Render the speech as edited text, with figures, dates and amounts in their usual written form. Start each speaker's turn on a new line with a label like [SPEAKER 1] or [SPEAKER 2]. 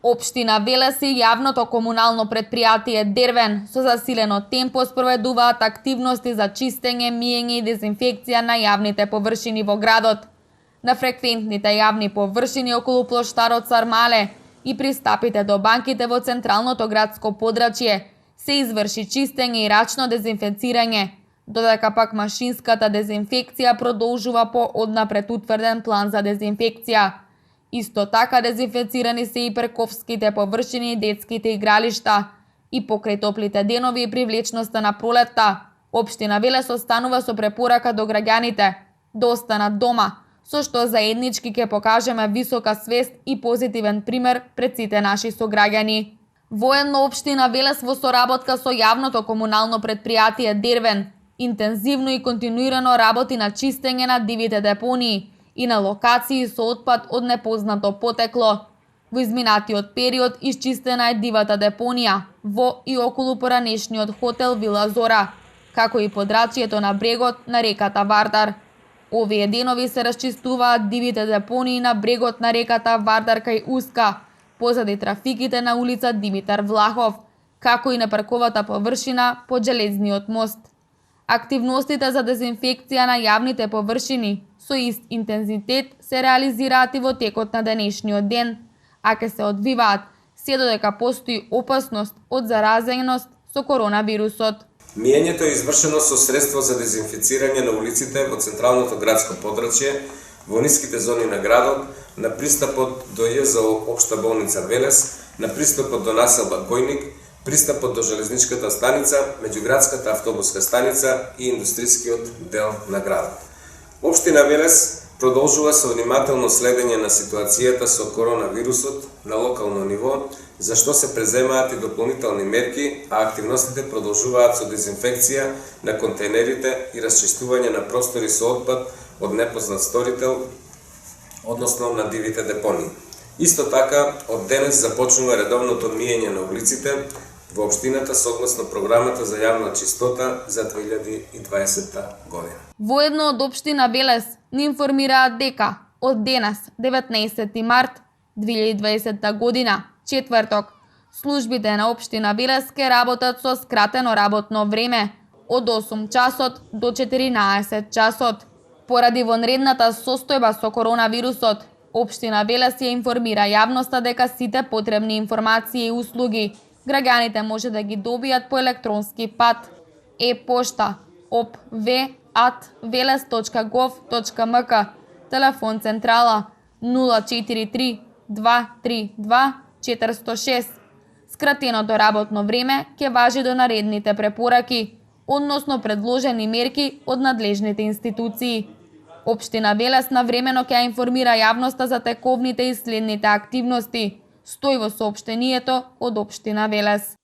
[SPEAKER 1] Општина Велес и јавното комунално предпријатие Дервен со засилено темпо спроведуваат активности за чистење, миење и дезинфекција на јавните површини во градот. На фреквентните јавни површини околу плоштарот Сармале и пристапите до банките во централното градско подрачје се изврши чистење и рачно дезинфецирање, додека пак машинската дезинфекција продолжува по однапред утврден план за дезинфекција. Исто така дезинфецирани се и парковските површини и детските игралишта. И покрај топлите денови и привлечноста на пролетта, Општина Велес останува со препорака до граѓаните да останат дома, со што заеднички ќе покажеме висока свест и позитивен пример пред сите наши сограѓани. Воедно Општина Велес во соработка со јавното комунално предпријатие Дервен интензивно и континуирано работи на чистење на дивите депонии и на локации со отпад од непознато потекло. Во изминатиот период исчистена е дивата депонија во и околу поранешниот хотел Вила Зора, како и подрачјето на брегот на реката Вардар. Овие денови се расчистуваат дивите депонии на брегот на реката Вардар кај Уска, позади трафиките на улица Димитар Влахов, како и на парковата површина под железниот мост. Активностите за дезинфекција на јавните површини со ист интензитет се реализираат и во текот на денешниот ден, а ќе се одвиваат се додека постои опасност од заразеност со коронавирусот.
[SPEAKER 2] Миењето е извршено со средство за дезинфицирање на улиците во централното градско подрачје, во ниските зони на градот, на пристапот до ЈЗО Општа болница Велес, на пристапот до населба Којник, пристапот до железничката станица, меѓуградската автобуска станица и индустријскиот дел на градот. Општина Велес продолжува со внимателно следење на ситуацијата со коронавирусот на локално ниво, за што се преземаат и дополнителни мерки, а активностите продолжуваат со дезинфекција на контейнерите и расчистување на простори со отпад од непознат сторител, односно на дивите депонии. Исто така, од денес започнува редовното миење на улиците во општината согласно програмата за јавна чистота за 2020 година.
[SPEAKER 1] Воедно од Општина Велес ни информираат дека од денес, 19 март 2020 година, четврток, службите на Општина Велес ќе работат со скратено работно време од 8 часот до 14 часот. Поради вонредната состојба со коронавирусот, Општина Велес ја информира јавноста дека сите потребни информации и услуги граѓаните може да ги добијат по електронски пат, e-пошта, op@veles.gov.mk, телефон централа 043 232 406. Скратеното работно време ќе важи до наредните препораки, односно предложени мерки од надлежните институции. Општина Велес навремено ќе информира јавноста за тековните и следните активности, стои во соопштението од Општина Велес.